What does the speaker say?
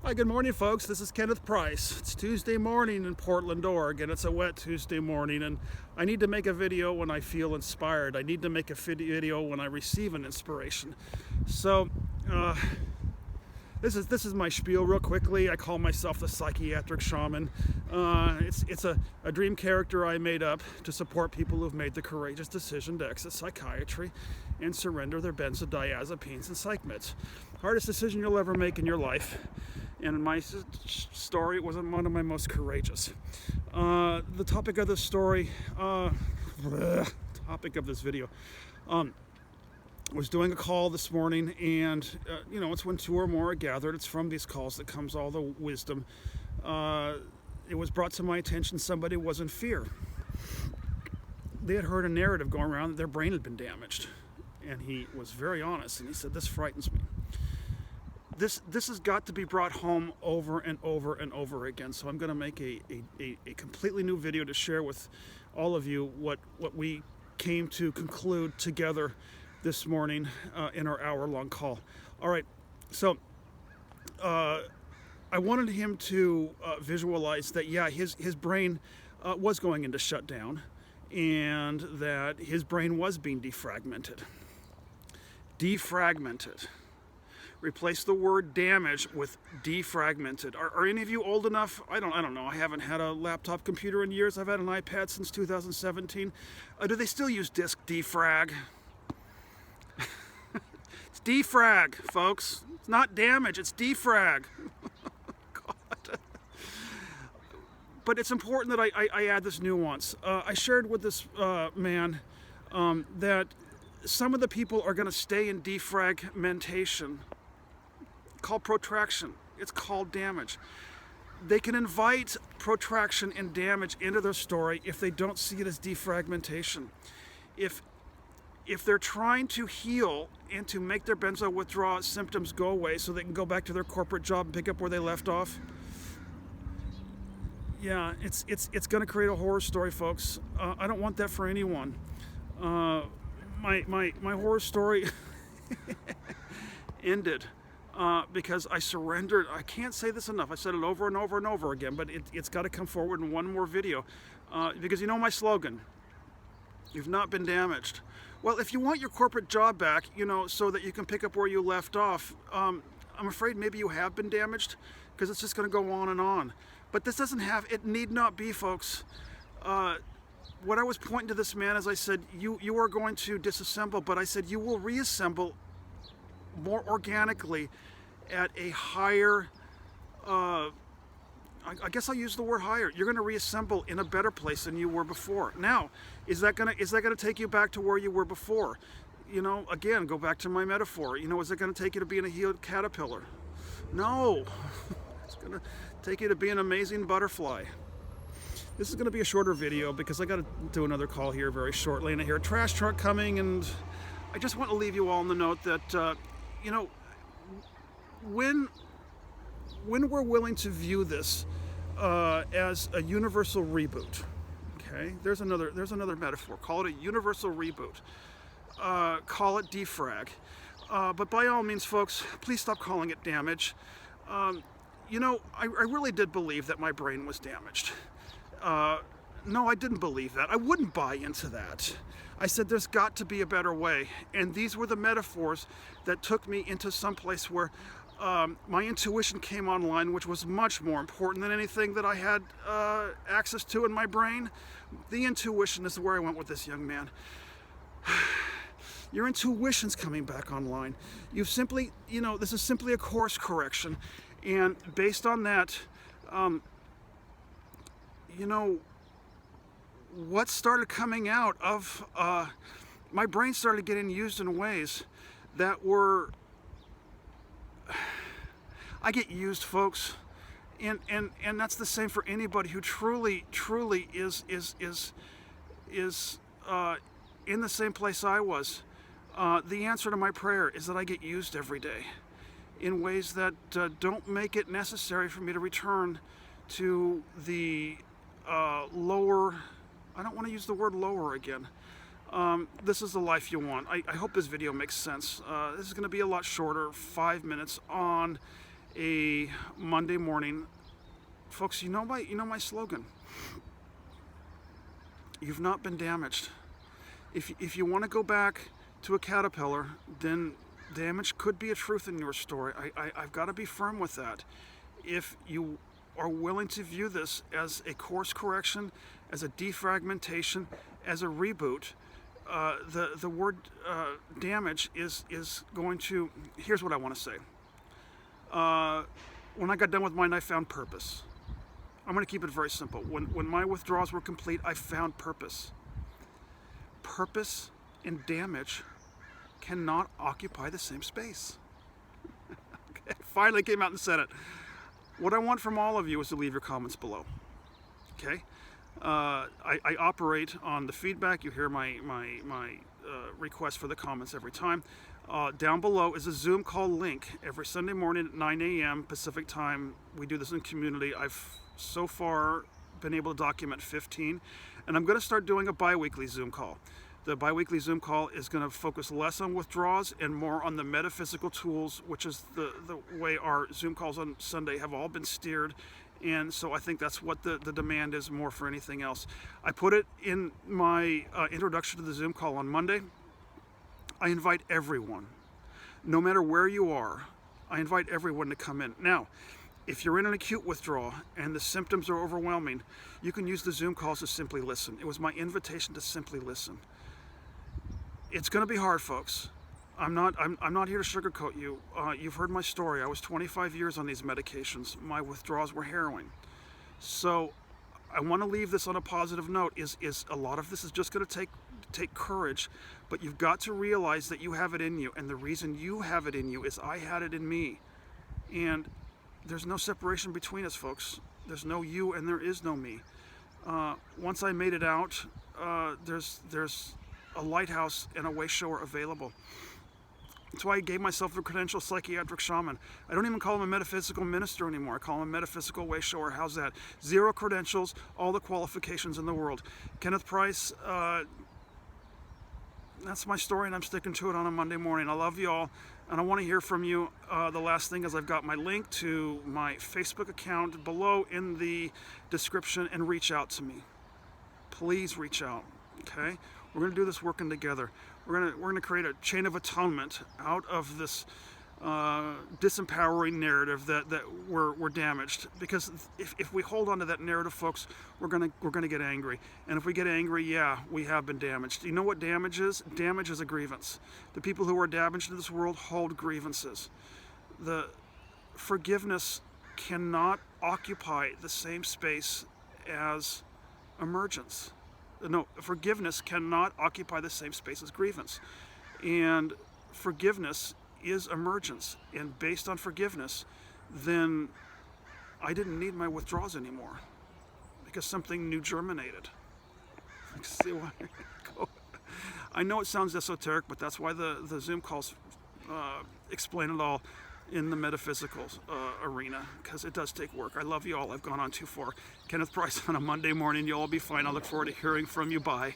Hi, good morning, folks. This is Kenneth Price. It's Tuesday morning in Portland, Oregon. It's a wet Tuesday morning, and I need to make a video when I feel inspired. I need to make a video when I receive an inspiration. So, this is my spiel real quickly. I call myself the psychiatric shaman. It's a dream character I made up to support people who've made the courageous decision to exit psychiatry and surrender their benzodiazepines and psych meds. Hardest decision you'll ever make in your life. And in my story, it wasn't one of my most courageous. The topic of this story, topic of this video, was doing a call this morning, and it's when two or more are gathered. It's from these calls that comes all the wisdom. It was brought to my attention somebody was in fear. They had heard a narrative going around that their brain had been damaged, and he was very honest, and he said, "This frightens me." This has got to be brought home over and over and over again. So I'm going to make a completely new video to share with all of you what we came to conclude together this morning in our hour-long call. All right, so I wanted him to visualize that, yeah, his brain was going into shutdown, and that his brain was being defragmented. Defragmented. Replace the word damage with defragmented. Are any of you old enough? I don't know. I haven't had a laptop computer in years. I've had an iPad since 2017. Do they still use disk defrag? It's defrag, folks. It's not damage, it's defrag. God. But it's important that I add this nuance. I shared with this man that some of the people are going to stay in defragmentation. Called protraction. It's called damage. They can invite protraction and damage into their story if they don't see it as defragmentation. If they're trying to heal and to make their benzo withdrawal symptoms go away so they can go back to their corporate job and pick up where they left off, yeah, it's going to create a horror story, folks. I don't want that for anyone. My horror story ended because I surrendered. I can't say this enough. I said it over and over and over again, but it's got to come forward in one more video. Because you know my slogan, you've not been damaged. Well, if you want your corporate job back, so that you can pick up where you left off, I'm afraid maybe you have been damaged, because it's just going to go on and on. But this doesn't have, it need not be, folks. What I was pointing to this man is I said, you are going to disassemble, but I said you will reassemble more organically at a higher, I guess I'll use the word higher. You're going to reassemble in a better place than you were before. Now, is that going to take you back to where you were before? Again, go back to my metaphor. Is it going to take you to being a healed caterpillar? No. It's going to take you to be an amazing butterfly. This is going to be a shorter video because I got to do another call here very shortly, and I hear a trash truck coming, and I just want to leave you all on the note that, when we're willing to view this as a universal reboot, okay? There's another metaphor. Call it a universal reboot. Call it defrag. But by all means, folks, please stop calling it damage. I really did believe that my brain was damaged. No, I didn't believe that. I wouldn't buy into that. I said there's got to be a better way. And these were the metaphors that took me into some place where my intuition came online, which was much more important than anything that I had access to in my brain. The intuition is where I went with this young man. Your intuition's coming back online. You've simply, this is simply a course correction. And based on that, what started coming out of my brain started getting used in ways that were, I get used, folks, and that's the same for anybody who truly is in the same place I was. The answer to my prayer is that I get used every day in ways that don't make it necessary for me to return to the lower, I don't want to use the word lower again. This is the life you want. I hope this video makes sense. This is going to be a lot shorter, 5 minutes on a Monday morning. Folks, you know my slogan. You've not been damaged. If you want to go back to a caterpillar, then damage could be a truth in your story. I've got to be firm with that. If you are willing to view this as a course correction, as a defragmentation, as a reboot, the word damage is going to. Here's what I want to say. When I got done with mine, I found purpose. I'm going to keep it very simple. When my withdrawals were complete, I found purpose. Purpose and damage cannot occupy the same space. Okay, finally came out and said it. What I want from all of you is to leave your comments below. Okay? I operate on the feedback. You hear my request for the comments every time. Down below is a Zoom call link every Sunday morning at 9 a.m. Pacific time. We do this in community. I've so far been able to document 15, and I'm going to start doing a bi-weekly Zoom call. The bi-weekly Zoom call is going to focus less on withdrawals and more on the metaphysical tools, which is the way our Zoom calls on Sunday have all been steered. And so I think that's what the demand is more for anything else. I put it in my introduction to the Zoom call on Monday. I invite everyone, no matter where you are, I invite everyone to come in. Now, if you're in an acute withdrawal and the symptoms are overwhelming, you can use the Zoom calls to simply listen. It was my invitation to simply listen. It's going to be hard, folks. I'm not here to sugarcoat you. You've heard my story. I was 25 years on these medications. My withdrawals were harrowing. So I want to leave this on a positive note. Is a lot of this is just going to take courage, but you've got to realize that you have it in you, and the reason you have it in you is I had it in me. And there's no separation between us, folks. There's no you and there is no me. Once I made it out, there's a lighthouse and a way shower available. That's why I gave myself the credential psychiatric shaman. I don't even call him a metaphysical minister anymore. I call him a metaphysical way shower. How's that? 0 credentials, all the qualifications in the world. Kenneth Price, that's my story, and I'm sticking to it on a Monday morning. I love you all, and I want to hear from you. The last thing is I've got my link to my Facebook account below in the description, and reach out to me. Please reach out, okay? We're going to do this working together. We're going to create a chain of atonement out of this disempowering narrative that we're damaged. Because if we hold on to that narrative, folks, we're going to get angry. And if we get angry, yeah, we have been damaged. You know what damage is? Damage is a grievance. The people who are damaged in this world hold grievances. The forgiveness cannot occupy the same space as emergence. No, forgiveness cannot occupy the same space as grievance. And forgiveness is emergence. And based on forgiveness, then I didn't need my withdrawals anymore because something new germinated. See why I go. I know it sounds esoteric, but that's why the Zoom calls explain it all in the metaphysical arena, because it does take work. I love you all. I've gone on too far. Kenneth Price on a Monday morning. You'll all be fine. I look forward to hearing from you. Bye.